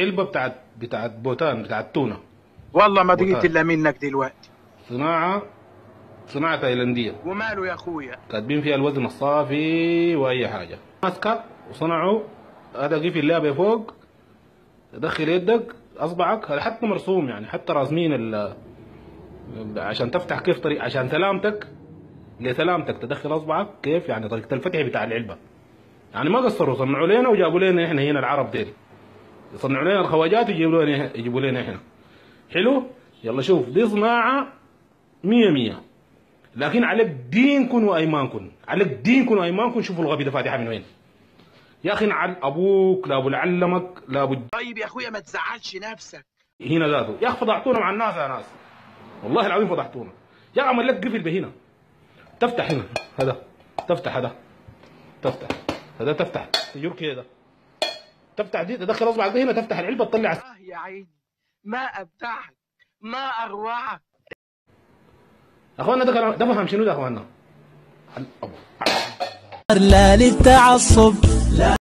علبه بتاعت بوتان بتاعت تونه. والله ما بوتان دقيت الا منك دلوقتي. صناعه تايلانديه. وماله يا اخويا؟ كاتبين فيها الوزن الصافي واي حاجه. ماسكه وصنعوا هذا قفل اللعبه فوق، تدخل يدك اصبعك، هذا حتى مرسوم يعني، حتى راسمين عشان تفتح كيف طريقه، عشان سلامتك لسلامتك تدخل اصبعك كيف يعني، طريقه الفتح بتاع العلبه. يعني ما قصروا، صنعوا لنا وجابوا لنا احنا هنا العرب ديل، يصنعوا لنا الخواجات ويجيبوا لنا احنا. حلو. يلا شوف، دي صناعه 100 لكن عليك دينكم وايمانكم، عليك دينكم وايمانكم. شوفوا الغبي ده فاتحه من وين يا اخي، نعل ابوك لا ابو اللي علمك لا ابو. طيب يا اخويا ما تزعلش نفسك. هنا ذاته يا اخي فضحتونا مع الناس يا ناس، والله العظيم فضحتونا يا اخي. عمل لك قفل بهنا، تفتح هنا هذا، تفتح هذا، تفتح هذا، تفتح تجور كده، تفتح دي تدخل اصبعك هنا، تفتح العلبه تطلع. يا عيني ما ابدعك ما اروعك. اخوانا ده فهم شنو ده اخوانا؟ لا للتعصب لا.